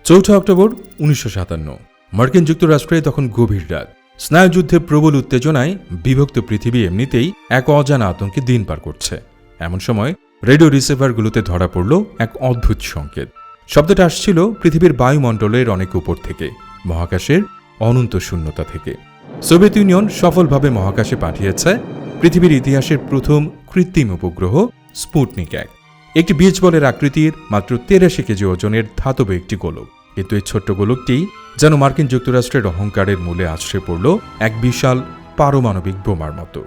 4 October 1957 মার্কিন যুক্তরাষ্ট্রে তখন গভীর রাত। স্নায়ুযুদ্ধে প্রবল উত্তেজনায় বিভক্ত পৃথিবী এমনিতেই এক অজানা আতঙ্কে দিন পার করছে। এমন সময় রেডিও রিসিভারগুলোতে ধরা পড়ল এক অদ্ভুত সংকেত। শব্দটা আসছিল পৃথিবীর বায়ুমণ্ডলের অনেক উপর থেকে, মহাকাশের অনন্ত শূন্যতা থেকে। সোভিয়েত ইউনিয়ন সফলভাবে মহাকাশে পাঠিয়েছে পৃথিবীর ইতিহাসের প্রথম কৃত্রিম উপগ্রহ স্পুটনিক 1, একটি বীজ বলের আকৃতির মাত্র 83 কেজি ওজনের ধাতব একটি গোলক। কিন্তু এই ছোট্ট গোলকটি যেন মার্কিন যুক্তরাষ্ট্রের অহংকারের মূলে আছড়ে পড়ল এক বিশাল পারমাণবিক বোমার মতো।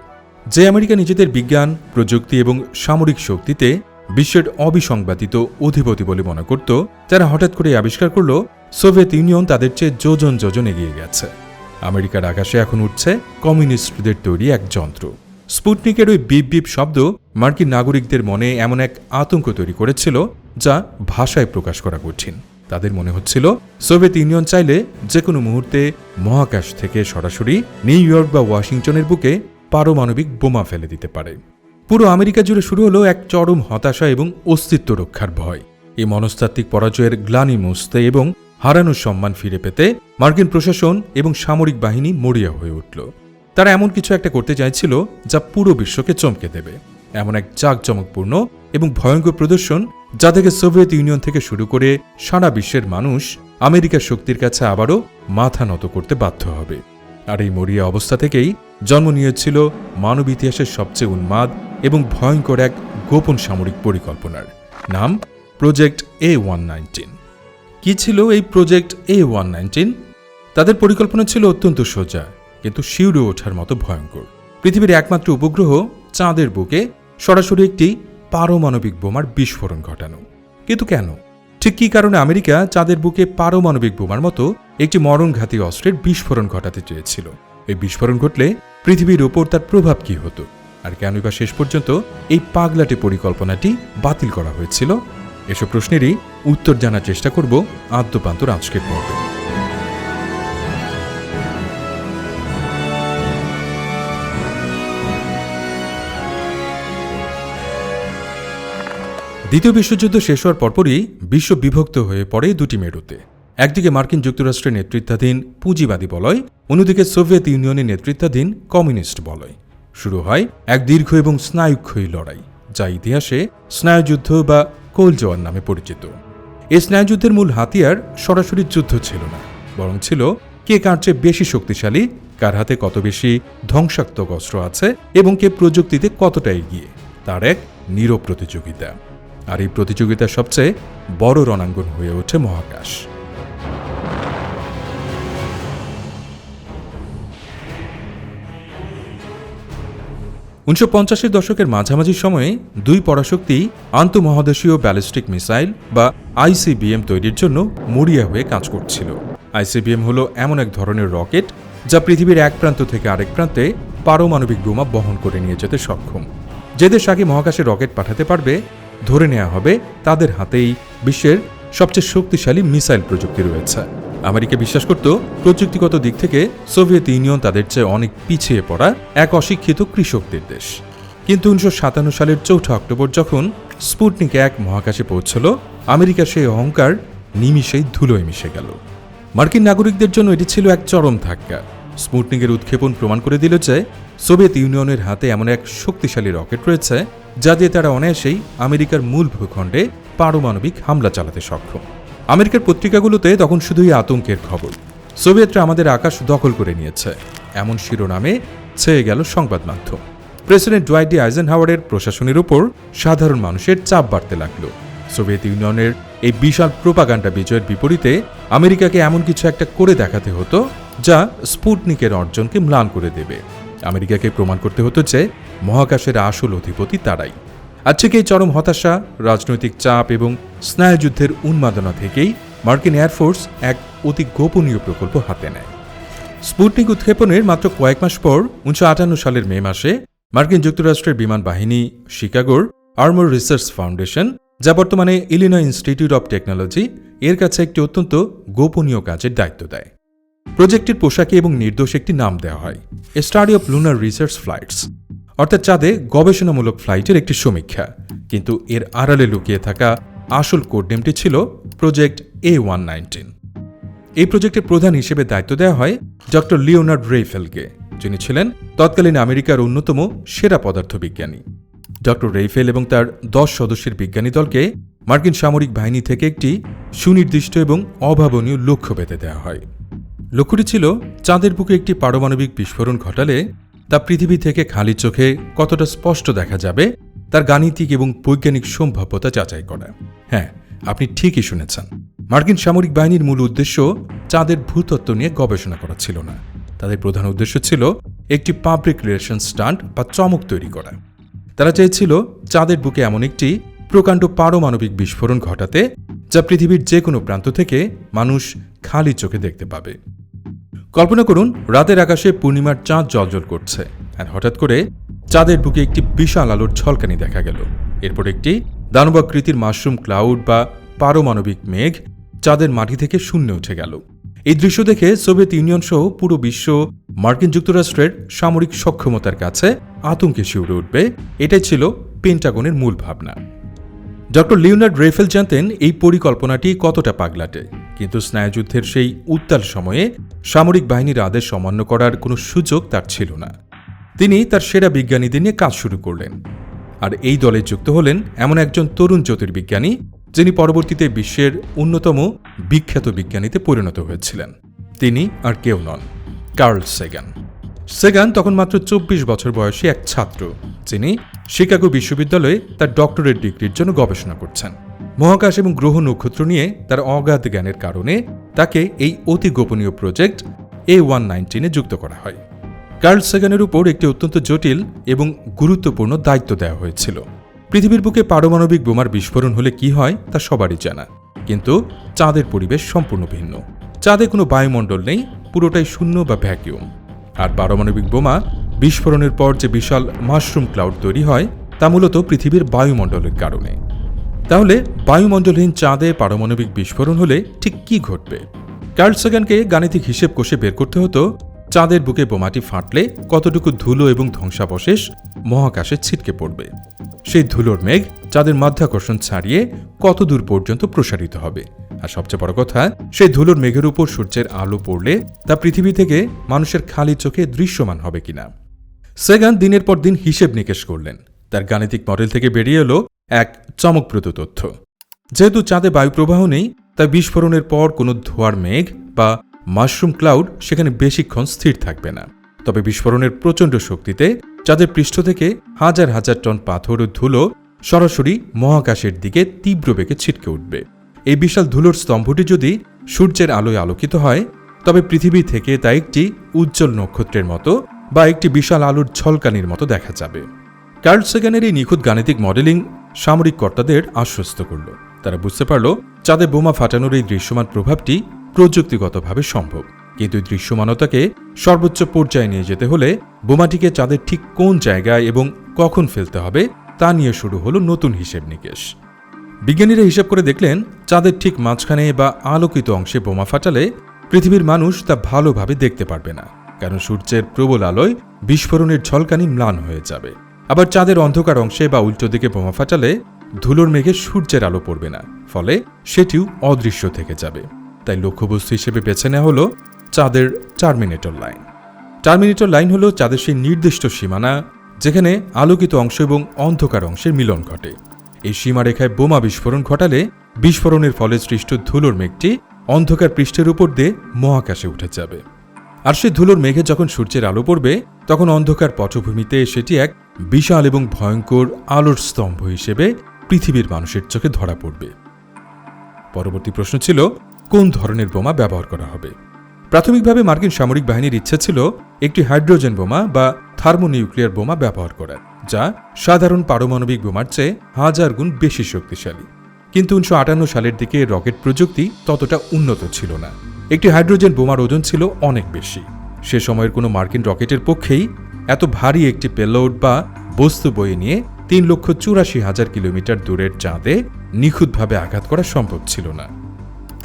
যে আমেরিকা নিজেদের বিজ্ঞান, প্রযুক্তি এবং সামরিক শক্তিতে বিশ্বের অবিসংবাদিত অধিপতি বলে মনে করত, তারা হঠাৎ করে আবিষ্কার করল সোভিয়েত ইউনিয়ন তাদের চেয়ে যোজন যোজন এগিয়ে গেছে। আমেরিকার আকাশে এখন উঠছে কমিউনিস্টদের তৈরি এক যন্ত্র। স্পুটনিকের ওই বিপ বিপ শব্দ মার্কিন নাগরিকদের মনে এমন এক আতঙ্ক তৈরি করেছিল যা ভাষায় প্রকাশ করা কঠিন। তাদের মনে হচ্ছিল সোভিয়েত ইউনিয়ন চাইলে যে কোনো মুহূর্তে মহাকাশ থেকে সরাসরি নিউ ইয়র্ক বা ওয়াশিংটনের বুকে পারমাণবিক বোমা ফেলে দিতে পারে। পুরো আমেরিকা জুড়ে শুরু হলো এক চরম হতাশা এবং অস্তিত্ব রক্ষার ভয়। এই মনস্তাত্ত্বিক পরাজয়ের গ্লানি মুছতে এবং হারানোর সম্মান ফিরে পেতে মার্কিন প্রশাসন এবং সামরিক বাহিনী মরিয়া হয়ে উঠল। তারা এমন কিছু একটা করতে চাইছিল যা পুরো বিশ্বকে চমকে দেবে, এমন এক জাঁকজমকপূর্ণ এবং ভয়ঙ্কর প্রদর্শন যা থেকে সোভিয়েত ইউনিয়ন থেকে শুরু করে সারা বিশ্বের মানুষ আমেরিকার শক্তির কাছে আবারও মাথা নত করতে বাধ্য হবে। আর এই মরিয়া অবস্থা থেকেই জন্ম নিয়েছিল মানব ইতিহাসের সবচেয়ে উন্মাদ এবং ভয়ঙ্কর এক গোপন সামরিক পরিকল্পনার নাম প্রজেক্ট A119। কি ছিল এই প্রজেক্ট A119? তাদের পরিকল্পনা ছিল অত্যন্ত সোজা কিন্তু শিউরে ওঠার মতো ভয়ঙ্কর। পৃথিবীর একমাত্র উপগ্রহ চাঁদের বুকে সরাসরি একটি পারমাণবিক বোমার বিস্ফোরণ ঘটানো। কিন্তু কেন? ঠিক কী কারণে আমেরিকা চাঁদের বুকে পারমাণবিক বোমার মতো একটি মরণঘাতী অস্ত্রের বিস্ফোরণ ঘটাতে চেয়েছিল? এই বিস্ফোরণ ঘটলে পৃথিবীর ওপর তার প্রভাব কী হতো? আর কেনই বা শেষ পর্যন্ত এই পাগলাটে পরিকল্পনাটি বাতিল করা হয়েছিল? এসব প্রশ্নেরই উত্তর জানার চেষ্টা করব আদ্যপান্তর আজকের পর্বে। দ্বিতীয় বিশ্বযুদ্ধ শেষ হওয়ার পরপরই বিশ্ব বিভক্ত হয়ে পড়ে দুটি মেরুতে। একদিকে মার্কিন যুক্তরাষ্ট্রের নেতৃত্বাধীন পুঁজিবাদী বলয়, অন্যদিকে সোভিয়েত ইউনিয়নের নেতৃত্বাধীন কমিউনিস্ট বলয়। শুরু হয় এক দীর্ঘ এবং স্নায়ুক্ষয়ী লড়াই, যা ইতিহাসে স্নায়ুযুদ্ধ বা কোল্ড ওয়ার নামে পরিচিত। এই স্নায়ুযুদ্ধের মূল হাতিয়ার সরাসরি যুদ্ধ ছিল না, বরং ছিল কে কার চেয়ে বেশি শক্তিশালী, কার হাতে কত বেশি ধ্বংসাত্মক অস্ত্র আছে এবং কে প্রযুক্তিতে কতটা এগিয়ে, তার এক নীরব প্রতিযোগিতা। আর এই প্রতিযোগিতার সবচেয়ে বড় রণাঙ্গন হয়ে ওঠে মহাকাশ। 1950-এর দশকের মাঝামাঝি সময়ে দুই পরাশক্তি আন্তঃমহাদেশীয় ব্যালিস্টিক মিসাইল বা ICBM তৈরির জন্য মরিয়া হয়ে কাজ করছিল। ICBM হলো এমন এক ধরনের রকেট যা পৃথিবীর এক প্রান্ত থেকে আরেক প্রান্তে পারমাণবিক বোমা বহন করে নিয়ে যেতে সক্ষম। যে দেশ আগে মহাকাশে রকেট পাঠাতে পারবে, ধরে নেওয়া হবে তাদের হাতেই বিশ্বের সবচেয়ে শক্তিশালী মিসাইল প্রযুক্তি রয়েছে। আমেরিকা বিশ্বাস করত প্রযুক্তিগত দিক থেকে সোভিয়েত ইউনিয়ন তাদের চেয়ে অনেক পিছিয়ে পড়া এক অশিক্ষিত কৃষকদের দেশ। কিন্তু 1957 সালের 4 অক্টোবর যখন স্পুটনিক 1 মহাকাশে পৌঁছল, আমেরিকার সেই অহংকার নিমিষেই ধুলোয় মিশে গেল। মার্কিন নাগরিকদের জন্য এটি ছিল এক চরম ধাক্কা। স্পুটনিকের উৎক্ষেপণ প্রমাণ করে দিল যে সোভিয়েত ইউনিয়নের হাতে এমন এক শক্তিশালী রকেট রয়েছে যা দিয়ে তারা অনায়াসেই আমেরিকার মূল ভূখণ্ডে পারমাণবিক হামলা চালাতে সক্ষম। আমেরিকার পত্রিকাগুলোতে তখন শুধুই আতঙ্কের খবর। সোভিয়েতরা আমাদের আকাশ দখল করে নিয়েছে, এমন শিরোনামে ছেয়ে গেল সংবাদ মাধ্যম। প্রেসিডেন্ট ডুয়াইট ডি আইজেনহাওয়ারের প্রশাসনের উপর সাধারণ মানুষের চাপ বাড়তে লাগল। সোভিয়েত ইউনিয়নের এই বিশাল প্রোপাগান্ডা বিজয়ের বিপরীতে আমেরিকাকে এমন কিছু একটা করে দেখাতে হতো যা স্পুটনিকের অর্জনকে ম্লান করে দেবে। আমেরিকাকে প্রমাণ করতে হতো যে মহাকাশের আসল অধিপতি তারাই। আর ঠিক এই চরম হতাশা, রাজনৈতিক চাপ এবং স্নায়ুযুদ্ধের উন্মাদনা থেকেই মার্কিন এয়ারফোর্স এক অতি গোপনীয় প্রকল্প হাতে নেয়। স্পুটনিক উৎক্ষেপণের মাত্র কয়েক মাস পর 1958 সালের মে মাসে মার্কিন যুক্তরাষ্ট্রের বিমান বাহিনী শিকাগোর আর্মর রিসার্চ ফাউন্ডেশন, যা বর্তমানে ইলিনয় ইনস্টিটিউট অব টেকনোলজি, এর কাছে একটি অত্যন্ত গোপনীয় কাজের দায়িত্ব দেয়। প্রজেক্টের পোশাকে এবং নির্দোষ একটি নাম দেওয়া হয়, a study of lunar research flights, অর্থাৎ চাঁদে গবেষণামূলক ফ্লাইটের একটি সমীক্ষা। কিন্তু এর আড়ালে লুকিয়ে থাকা আসল কোড নেমটি ছিল প্রজেক্ট A119। এই প্রজেক্টের প্রধান হিসেবে দায়িত্ব দেওয়া হয় ডক্টর লিওনার্ড রেইফেলকে, যিনি ছিলেন তৎকালীন আমেরিকার অন্যতম সেরা পদার্থবিজ্ঞানী। ডক্টর রেইফেল এবং তার 10 সদস্যের বিজ্ঞানী দলকে মার্কিন সামরিক বাহিনী থেকে একটি সুনির্দিষ্ট এবং অভাবনীয় লক্ষ্য পেতে দেওয়া হয়। লক্ষ্যটি ছিল চাঁদের বুকে একটি পারমাণবিক বিস্ফোরণ ঘটালে তা পৃথিবী থেকে খালি চোখে কতটা স্পষ্ট দেখা যাবে তার গাণিতিক এবং বৈজ্ঞানিক সম্ভাব্যতা যাচাই করা। হ্যাঁ, আপনি ঠিকই শুনেছেন। মার্কিন সামরিক বাহিনীর মূল উদ্দেশ্য চাঁদের ভূতত্ত্ব নিয়ে গবেষণা করা ছিল না। তাদের প্রধান উদ্দেশ্য ছিল একটি পাবলিক রিলেশন স্টান্ট বা চমক তৈরি করা। তারা চেয়েছিল চাঁদের বুকে এমন একটি প্রকাণ্ড পারমাণবিক বিস্ফোরণ ঘটাতে যা পৃথিবীর যে কোনো প্রান্ত থেকে মানুষ খালি চোখে দেখতে পাবে। কল্পনা করুন, রাতের আকাশে পূর্ণিমার চাঁদ জ্বলজ্বল করছে, আর হঠাৎ করে চাঁদের বুকে একটি বিশাল আলোর ঝলকানি দেখা গেল। এরপর একটি দানবাকৃতির মাশরুম ক্লাউড বা পারমাণবিক মেঘ চাঁদের মাটি থেকে শূন্যে উঠে গেল। এই দৃশ্য দেখে সোভিয়েত ইউনিয়ন সহ পুরো বিশ্ব মার্কিন যুক্তরাষ্ট্রের সামরিক সক্ষমতার কাছে আতঙ্কে শিউরে উঠবে, এটাই ছিল পেন্টাগনের মূল ভাবনা। ডক্টর লিওনার্ড রেইফেল জানতেন এই পরিকল্পনাটি কতটা পাগলাটে, কিন্তু স্নায়ুযুদ্ধের সেই উত্তাল সময়ে সামরিক বাহিনীর আদেশ অমান্য করার কোনো সুযোগ তার ছিল না। তিনি তার সেরা বিজ্ঞানীদের নিয়ে কাজ শুরু করলেন, আর এই দলে যুক্ত হলেন এমন একজন তরুণ জ্যোতির্বিজ্ঞানী যিনি পরবর্তীতে বিশ্বের অন্যতম বিখ্যাত বিজ্ঞানীতে পরিণত হয়েছিলেন। তিনি আর কেউ নন, কার্ল সেগান। সেগান তখন মাত্র 24 বছর বয়সী এক ছাত্র, যিনি শিকাগো বিশ্ববিদ্যালয়ে তার ডক্টরেট ডিগ্রির জন্য গবেষণা করছেন। মহাকাশ এবং গ্রহ নক্ষত্র নিয়ে তার অগাধ জ্ঞানের কারণে তাকে এই অতি গোপনীয় প্রজেক্ট A119 যুক্ত করা হয়। কার্ল সেগানের উপর একটি অত্যন্ত জটিল এবং গুরুত্বপূর্ণ দায়িত্ব দেওয়া হয়েছিল। পৃথিবীর বুকে পারমাণবিক বোমার বিস্ফোরণ হলে কি হয় তা সবারই জানা, কিন্তু চাঁদের পরিবেশ সম্পূর্ণ ভিন্ন। চাঁদে কোনো বায়ুমণ্ডল নেই, পুরোটাই শূন্য বা ভ্যাকিউম। আর পারমাণবিক বোমা বিস্ফোরণের পর যে বিশাল মাশরুম ক্লাউড তৈরি হয় তা মূলত পৃথিবীর বায়ুমণ্ডলের কারণে। তাহলে বায়ুমণ্ডলহীন চাঁদে পারমাণবিক বিস্ফোরণ হলে ঠিক কি ঘটবে? কার্ল সেগানকে গাণিতিক হিসেব কষে বের করতে হতো চাঁদের বুকে বোমাটি ফাটলে কতটুকু ধুলো এবং ধ্বংসাবশেষ মহাকাশে ছিটকে পড়বে। সেই ধুলোর মেঘ চাঁদের মাধ্যাকর্ষণ ছাড়িয়ে কত দূর পর্যন্ত প্রসারিত হবে, আর সবচেয়ে বড় কথা, সেই ধুলোর মেঘের উপর সূর্যের আলো পড়লে তা পৃথিবী থেকে মানুষের খালি চোখে দৃশ্যমান হবে কিনা। সেগান দিনের পর দিন হিসেব নিকেশ করলেন। তার গাণিতিক মডেল থেকে বেরিয়ে এলো এক চমকপ্রদ তথ্য। যেহেতু চাঁদে বায়ুপ্রবাহ নেই, তাই বিস্ফোরণের পর কোনো ধোঁয়ার মেঘ বা মাশরুম ক্লাউড সেখানে বেশিক্ষণ স্থির থাকবে না। তবে বিস্ফোরণের প্রচণ্ড শক্তিতে চাঁদের পৃষ্ঠ থেকে হাজার হাজার টন পাথর ও ধুলো সরাসরি মহাকাশের দিকে তীব্র বেগে ছিটকে উঠবে। এই বিশাল ধুলোর স্তম্ভটি যদি সূর্যের আলোয় আলোকিত হয়, তবে পৃথিবী থেকে তা একটি উজ্জ্বল নক্ষত্রের মতো বা একটি বিশাল আলোর ঝলকানির মতো দেখা যাবে। কার্ল সেগানের এই নিখুঁত গাণিতিক মডেলিং সামরিক কর্তাদের আশ্বস্ত করল। তারা বুঝতে পারল চাঁদে বোমা ফাটানোর এই দৃশ্যমান প্রভাবটি প্রযুক্তিগতভাবে সম্ভব, কিন্তু এই দৃশ্যমানতাকে সর্বোচ্চ পর্যায়ে নিয়ে যেতে হলে বোমাটিকে চাঁদের ঠিক কোন জায়গায় এবং কখন ফেলতে হবে তা নিয়ে শুরু হলো নতুন হিসেব নিকেশ। বিজ্ঞানীরা হিসাব করে দেখলেন চাঁদের ঠিক মাঝখানে বা আলোকিত অংশে বোমা ফাটালে পৃথিবীর মানুষ তা ভালোভাবে দেখতে পারবে না, কারণ সূর্যের প্রবল আলোয় বিস্ফোরণের ঝলকানি ম্লান হয়ে যাবে। আবার চাঁদের অন্ধকার অংশে বা উল্টো দিকে বোমা ফাটালে ধুলোর মেঘে সূর্যের আলো পড়বে না, ফলে সেটিও অদৃশ্য থেকে যাবে। তাই লক্ষ্যবস্তু হিসেবে বেছে নেওয়া হলো চাঁদের টার্মিনেটর লাইন। টার্মিনেটর লাইন হলো চাঁদের সেই নির্দিষ্ট সীমানা যেখানে আলোকিত অংশ এবং অন্ধকার অংশের মিলন ঘটে। এই সীমারেখায় বোমা বিস্ফোরণ ঘটালে বিস্ফোরণের ফলে সৃষ্ট ধুলোর মেঘটি অন্ধকার পৃষ্ঠের উপর দিয়ে মহাকাশে উঠে যাবে। আর সেই ধুলোর মেঘে যখন সূর্যের আলো পড়বে, তখন অন্ধকার পটভূমিতে সেটি এক বিশাল এবং ভয়ঙ্কর আলোর স্তম্ভ হিসেবে পৃথিবীর মানুষের চোখে ধরা পড়বে। পরবর্তী প্রশ্ন ছিল, কোন ধরনের বোমা ব্যবহার করা হবে? প্রাথমিকভাবে মার্কিন সামরিক বাহিনীর ইচ্ছে ছিল একটি হাইড্রোজেন বোমা বা থার্মোনিউক্লিয়ার বোমা ব্যবহার করার, যা সাধারণ পারমাণবিক বোমার চেয়ে 1000 গুণ বেশি শক্তিশালী। কিন্তু 1958 সালের দিকে রকেট প্রযুক্তি ততটা উন্নত ছিল না। একটি হাইড্রোজেন বোমার ওজন ছিল অনেক বেশি। সে সময়ের কোনো মার্কিন রকেটের পক্ষেই এত ভারী একটি পেলোড বা বস্তু বয়ে নিয়ে 3,84,000 কিলোমিটার দূরের চাঁদে নিখুঁতভাবে আঘাত করা সম্ভব ছিল না।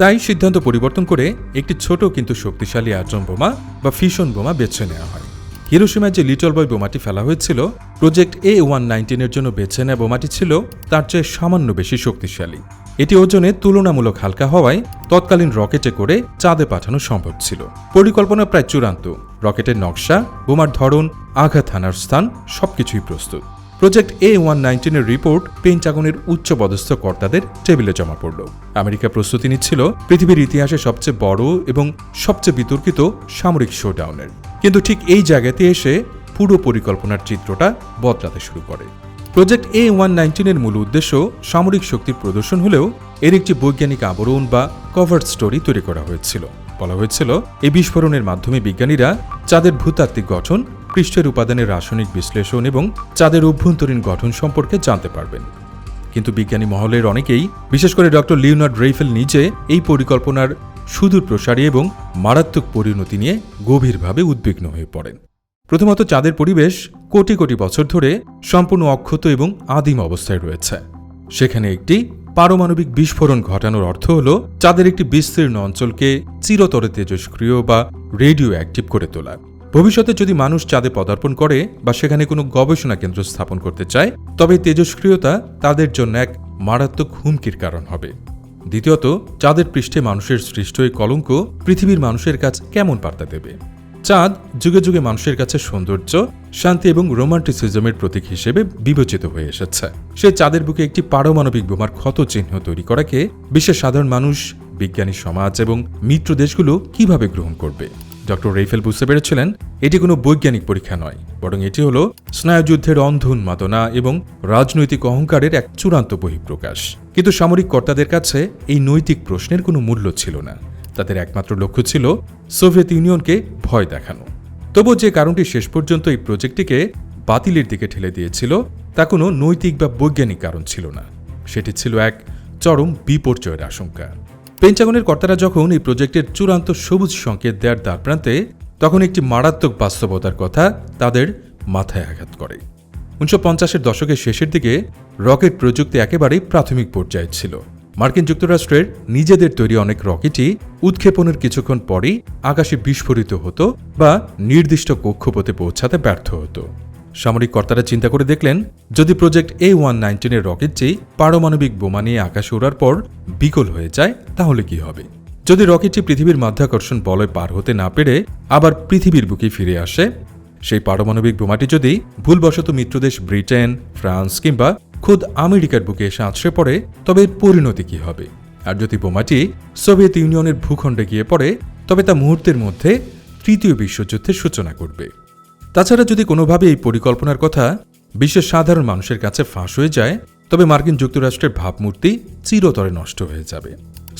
তাই সিদ্ধান্ত পরিবর্তন করে একটি ছোট কিন্তু শক্তিশালী অ্যাটম বোমা বা ফিশন বোমা বেছে নেওয়া হয়। হিরোশিমায় যে লিটল বয় বোমাটি ফেলা হয়েছিল, প্রজেক্ট A119 এর জন্য বেছে নেওয়া বোমাটি ছিল তার চেয়ে সামান্য বেশি শক্তিশালী। এটি ওজনে তুলনামূলক হালকা হওয়ায় তৎকালীন রকেটে করে চাঁদে পাঠানো সম্ভব ছিল। পরিকল্পনা প্রায় চূড়ান্ত, রকেটের নকশা, বোমার ধরন, আঘাত হানার স্থান সবকিছুই প্রস্তুত। প্রজেক্ট A119 এর রিপোর্ট পেন্টাগনের উচ্চপদস্থ কর্তাদের টেবিলে জমা পড়ল। আমেরিকা প্রস্তুতি নিচ্ছিল পৃথিবীর ইতিহাসে সবচেয়ে বড় এবং সবচেয়ে বিতর্কিত সামরিক শোডাউনের। কিন্তু ঠিক এই জায়গাতে এসে পুরো পরিকল্পনার চিত্রটা বদলাতে শুরু করে। প্রজেক্ট A119 এর মূল উদ্দেশ্য সামরিক শক্তির প্রদর্শন হলেও এর একটি বৈজ্ঞানিক আবরণ বা কভার স্টোরি তৈরি করা হয়েছিল। বলা হয়েছিল এই বিস্ফোরণের মাধ্যমে বিজ্ঞানীরা চাঁদের ভূতাত্ত্বিক গঠন, পৃষ্ঠের উপাদানের রাসায়নিক বিশ্লেষণ এবং চাঁদের অভ্যন্তরীণ গঠন সম্পর্কে জানতে পারবেন। কিন্তু বিজ্ঞানী মহলের অনেকেই, বিশেষ করে ডক্টর লিওনার্ড রেইফেল নিজে, এই পরিকল্পনার সুদূর প্রসারী এবং মারাত্মক পরিণতি নিয়ে গভীরভাবে উদ্বিগ্ন হয়ে পড়েন। প্রথমত, চাঁদের পরিবেশ কোটি কোটি বছর ধরে সম্পূর্ণ অক্ষত এবং আদিম অবস্থায় রয়েছে। সেখানে একটি পারমাণবিক বিস্ফোরণ ঘটানোর অর্থ হল চাঁদের একটি বিস্তীর্ণ অঞ্চলকে চিরতরে তেজস্ক্রিয় বা রেডিও অ্যাক্টিভ করে তোলা। ভবিষ্যতে যদি মানুষ চাঁদে পদার্পণ করে বা সেখানে কোনো গবেষণা কেন্দ্র স্থাপন করতে চায়, তবে তেজস্ক্রিয়তা তাদের জন্য এক মারাত্মক হুমকির কারণ হবে। দ্বিতীয়ত, চাঁদের পৃষ্ঠে মানুষের সৃষ্ট এই কলঙ্ক পৃথিবীর মানুষের কাছে কেমন বার্তা দেবে? চাঁদ যুগে যুগে মানুষের কাছে সৌন্দর্য, শান্তি এবং রোমান্টিসিজমের প্রতীক হিসেবে বিবেচিত হয়ে এসেছে। সে চাঁদের বুকে একটি পারমাণবিক বোমার ক্ষত চিহ্ন তৈরি করাকে বিশ্বের সাধারণ মানুষ, বিজ্ঞানী সমাজ এবং মিত্র দেশগুলো কিভাবে গ্রহণ করবে? ডক্টর রেইফেল বুঝতে পেরেছিলেন এটি কোনো বৈজ্ঞানিক পরীক্ষা নয়, বরং এটি হল স্নায়ুযুদ্ধের অন্ধ উন্মাদনা এবং রাজনৈতিক অহংকারের এক চূড়ান্ত বহিঃপ্রকাশ। কিন্তু সামরিক কর্তাদের কাছে এই নৈতিক প্রশ্নের কোনো মূল্য ছিল না। তাদের একমাত্র লক্ষ্য ছিল সোভিয়েত ইউনিয়নকে ভয় দেখানো। তবুও যে কারণটি শেষ পর্যন্ত এই প্রজেক্টটিকে বাতিলের দিকে ঠেলে দিয়েছিল তা কোনো নৈতিক বা বৈজ্ঞানিক কারণ ছিল না, সেটি ছিল এক চরম বিপর্যয়ের আশঙ্কা। পেন্টাগনের কর্তারা যখন এই প্রজেক্টের চূড়ান্ত সবুজ সংকেত দেওয়ার দ্বারপ্রান্তে, তখন একটি মারাত্মক বাস্তবতার কথা তাদের মাথায় আঘাত করে। 1950-এর দশকের শেষের দিকে রকেট প্রযুক্তি একেবারেই প্রাথমিক পর্যায়ে ছিল। মার্কিন যুক্তরাষ্ট্রের নিজেদের তৈরি অনেক রকেটই উৎক্ষেপণের কিছুক্ষণ পরেই আকাশে বিস্ফোরিত হতো বা নির্দিষ্ট কক্ষপথে পৌঁছাতে ব্যর্থ হতো। সামরিক কর্তারা চিন্তা করে দেখলেন, যদি প্রজেক্ট A119 এর রকেটটি পারমাণবিক বোমা নিয়ে আকাশে ওড়ার পর বিকল হয়ে যায়, তাহলে কি হবে? যদি রকেটটি পৃথিবীর মাধ্যাকর্ষণ বলয় পার হতে না পেরে আবার পৃথিবীর বুকে ফিরে আসে, সেই পারমাণবিক বোমাটি যদি ভুলবশত মিত্রদেশ ব্রিটেন, ফ্রান্স কিংবা খোদ আমেরিকার বুকে এসে আছড়ে পড়ে, তবে এর পরিণতি কি হবে? আর যদি বোমাটি সোভিয়েত ইউনিয়নের ভূখণ্ডে গিয়ে পড়ে, তবে তা মুহূর্তের মধ্যে তৃতীয় বিশ্বযুদ্ধের সূচনা করবে। তাছাড়া যদি কোনোভাবে এই পরিকল্পনার কথা বিশ্বের সাধারণ মানুষের কাছে ফাঁস হয়ে যায়, তবে মার্কিন যুক্তরাষ্ট্রের ভাবমূর্তি চিরতরে নষ্ট হয়ে যাবে।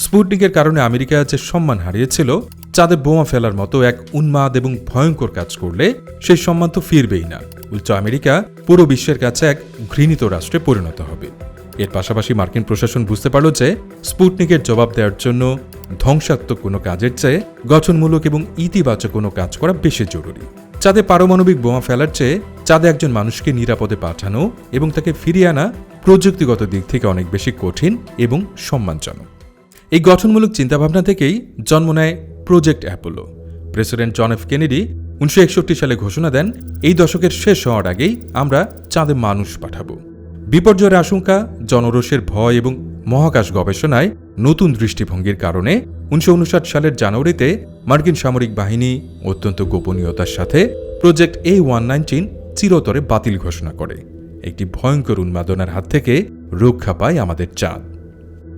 স্পুটনিকের কারণে আমেরিকা যে সম্মান হারিয়েছিল, চাঁদে বোমা ফেলার মতো এক উন্মাদ এবং ভয়ঙ্কর কাজ করলে সেই সম্মান তো ফিরবেই না। উল্টো আমেরিকা পুরো বিশ্বের কাছে এক ঘৃণিত রাষ্ট্রে পরিণত হবে। এর পাশাপাশি মার্কিন প্রশাসন বুঝতে পারল যে স্পুটনিকের জবাব দেওয়ার জন্য ধ্বংসাত্মক কোনো কাজের চেয়ে গঠনমূলক এবং ইতিবাচক কোনো কাজ করা বেশি জরুরি। চাঁদে পারমাণবিক বোমা ফেলার চেয়ে চাঁদে একজন মানুষকে নিরাপদে পাঠানো এবং তাকে ফিরিয়ে আনা প্রযুক্তিগত দিক থেকে অনেক বেশি কঠিন এবং সম্মানজনক। এই গঠনমূলক চিন্তাভাবনা থেকেই জন্ম নেয় project Apollo. President John F Kennedy 1961 সালে ঘোষণা দেন, এই দশকের শেষ হওয়ার আগেই আমরা চাঁদে মানুষ পাঠাবো। বিপর্যয়ের আশঙ্কা, জনরোষের ভয় এবং মহাকাশ গবেষণায় নতুন দৃষ্টিভঙ্গির কারণে 1959 সালের জানুয়ারিতে মার্কিন সামরিক বাহিনী অত্যন্ত গোপনীয়তার সাথে প্রজেক্ট A119 চিরতরে বাতিল ঘোষণা করে। একটি ভয়ঙ্কর উন্মাদনার হাত থেকে রক্ষা পায় আমাদের চাঁদ।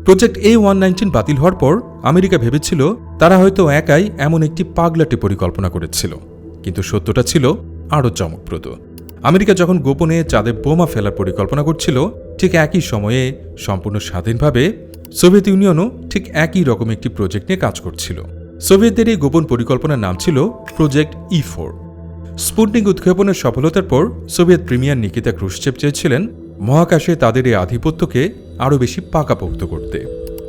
প্রজেক্ট A119 বাতিল হওয়ার পর আমেরিকা ভেবেছিল তারা হয়তো একাই এমন একটি পাগলাটে পরিকল্পনা করেছিল, কিন্তু সত্যটা ছিল আরও চমকপ্রদ। আমেরিকা যখন গোপনে চাঁদে বোমা ফেলার পরিকল্পনা করছিল, ঠিক একই সময়ে সম্পূর্ণ স্বাধীনভাবে সোভিয়েত ইউনিয়নও ঠিক একই রকম একটি প্রজেক্ট নিয়ে কাজ করছিল। সোভিয়েতদের এই গোপন পরিকল্পনার নাম ছিল প্রজেক্ট E4। স্পুটনিক উৎক্ষেপণের সফলতার পর সোভিয়েত প্রিমিয়ার নিকিতা ক্রুশচেভ চেয়েছিলেন মহাকাশে তাদের এই আধিপত্যকে আরও বেশি পাকাপোক্ত করতে।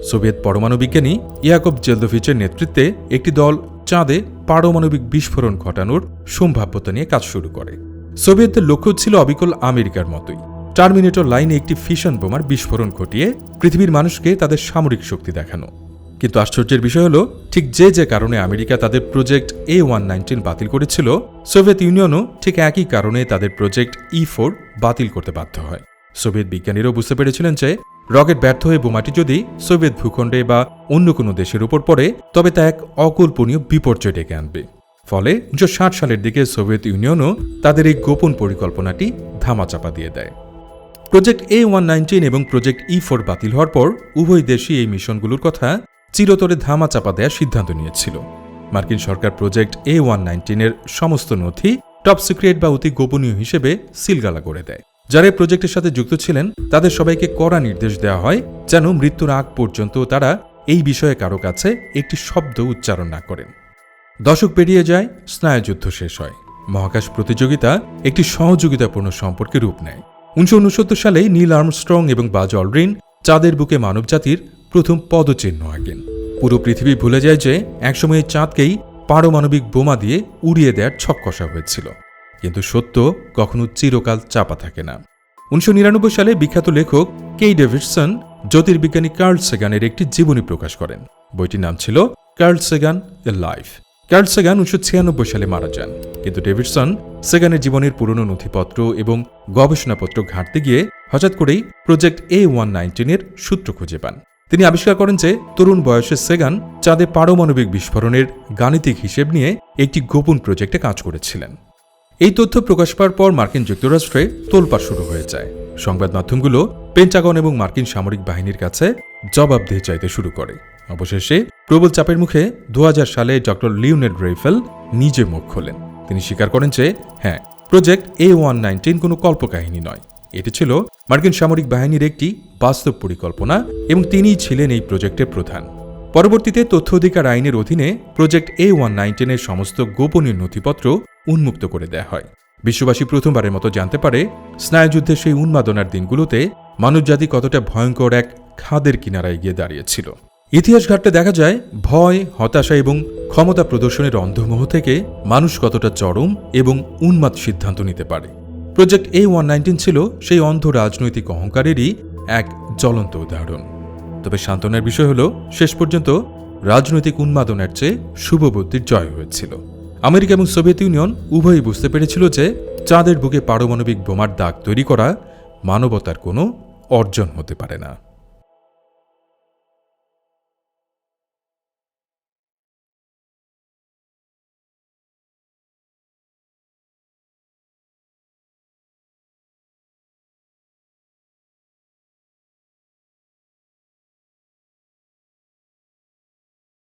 সোভিয়েত পরমাণু বিজ্ঞানী ইয়াকব জেলদোভিচের নেতৃত্বে একটি দল চাঁদে পারমাণবিক বিস্ফোরণ ঘটানোর সম্ভাব্যতা নিয়ে কাজ শুরু করে। সোভিয়েতদের লক্ষ্য ছিল অবিকল আমেরিকার মতোই টার্মিনেটর লাইনে একটি ফিশন বোমার বিস্ফোরণ ঘটিয়ে পৃথিবীর মানুষকে তাদের সামরিক শক্তি দেখানো। কিন্তু আশ্চর্যের বিষয় হল, ঠিক যে কারণে আমেরিকা তাদের প্রজেক্ট A119 বাতিল করেছিল, সোভিয়েত ইউনিয়নও ঠিক একই কারণে তাদের প্রজেক্ট E4 বাতিল করতে বাধ্য হয়। সোভিয়েত বিজ্ঞানীরাও বুঝতে পেরেছিলেন যে রকেট ব্যর্থ হয়ে বোমাটি যদি সোভিয়েত ভূখণ্ডে বা অন্য কোনো দেশের উপর পড়ে তবে তা এক অকল্পনীয় বিপর্যয় ডেকে আনবে। ফলে 1960 সালের দিকে সোভিয়েত ইউনিয়নও তাদের এই গোপন পরিকল্পনাটি ধামাচাপা দিয়ে দেয়। প্রজেক্ট A119 এবং প্রজেক্ট E4 বাতিল হওয়ার পর উভয় দেশই এই মিশনগুলোর কথা চিরতরে ধামাচাপা দেওয়ার সিদ্ধান্ত নিয়েছিল। মার্কিন সরকার প্রজেক্ট A119 এর সমস্ত নথি টপ সিক্রেট বা অতি গোপনীয় হিসেবে সিলগালা করে দেয়। যারা এই প্রজেক্টের সাথে যুক্ত ছিলেন তাদের সবাইকে কড়া নির্দেশ দেওয়া হয় যেন মৃত্যুর আগ পর্যন্ত তারা এই বিষয়ে কারো কাছে একটি শব্দ উচ্চারণ না করেন। দশক পেরিয়ে যায়, স্নায়ুযুদ্ধ শেষ হয়, মহাকাশ প্রতিযোগিতা একটি সহযোগিতাপূর্ণ সম্পর্কে রূপ নেয়। 1969 সালে নীল আর্মস্ট্রং এবং বাজ অলড্রিন চাঁদের বুকে মানবজাতির প্রথম পদচিহ্ন আঁকেন। পুরো পৃথিবী ভুলে যায় যে একসময় চাঁদকেই পারমাণবিক বোমা দিয়ে উড়িয়ে দেওয়ার ছক কষা হয়েছিল। কিন্তু সত্য কখনো চিরকাল চাপা থাকে না। 1999 সালে বিখ্যাত লেখক কে ডেভিডসন জ্যোতির্বিজ্ঞানী কার্ল সেগানের একটি জীবনী প্রকাশ করেন। বইটির নাম ছিল Carl Sagan a life. Carl Sagan 1996 সালে মারা যান, কিন্তু ডেভিডসন সেগানের জীবনের পুরনো নথিপত্র এবং গবেষণাপত্র ঘাঁটতে গিয়ে হঠাৎ করেই প্রজেক্ট A119 এর সূত্র খুঁজে পান। তিনি আবিষ্কার করেন যে তরুণ বয়সে সেগান চাঁদে পারমাণবিক বিস্ফোরণের গাণিতিক হিসেব নিয়ে একটি গোপন প্রজেক্টে কাজ করেছিলেন। এই তথ্য প্রকাশ পাওয়ার পর মার্কিন যুক্তরাষ্ট্রে তোলপাড় শুরু হয়ে যায়। সংবাদ মাধ্যমগুলো পেন্টাগন এবং মার্কিন সামরিক বাহিনীর কাছে জবাবদিহি চাইতে শুরু করে। অবশেষে প্রবল চাপের মুখে 2000 সালে ডক্টর লিওনেড রেইফেল নিজে মুখ খোলেন। তিনি স্বীকার করেন যে হ্যাঁ, প্রজেক্ট A119 কোনো কল্পকাহিনী নয়, এটি ছিল মার্কিন সামরিক বাহিনীর একটি বাস্তব পরিকল্পনা এবং তিনিই ছিলেন এই প্রজেক্টের প্রধান। পরবর্তীতে তথ্য অধিকার আইনের অধীনে প্রজেক্ট A119 এর সমস্ত গোপনীয় নথিপত্র উন্মুক্ত করে দেয়া হয়। বিশ্ববাসী প্রথমবারের মতো জানতে পারে স্নায়ুযুদ্ধের সেই উন্মাদনার দিনগুলোতে মানবজাতি কতটা ভয়ঙ্কর এক খাদের কিনারায় গিয়ে দাঁড়িয়েছিল। ইতিহাস ঘাটতে দেখা যায় ভয়, হতাশা এবং ক্ষমতা প্রদর্শনের অন্ধমোহ থেকে মানুষ কতটা চরম এবং উন্মাদ সিদ্ধান্ত নিতে পারে। প্রজেক্ট A119 ছিল সেই অন্ধ রাজনৈতিক অহংকারেরই এক জ্বলন্ত উদাহরণ। তবে সান্ত্বনার বিষয় হল শেষ পর্যন্ত রাজনৈতিক উন্মাদনার চেয়ে শুভবুদ্ধির জয় হয়েছিল। আমেরিকা এবং সোভিয়েত ইউনিয়ন উভয়ই বুঝতে পেরেছিল যে চাঁদের বুকে পারমাণবিক বোমার দাগ তৈরি করা মানবতার কোনো অর্জন হতে পারে না।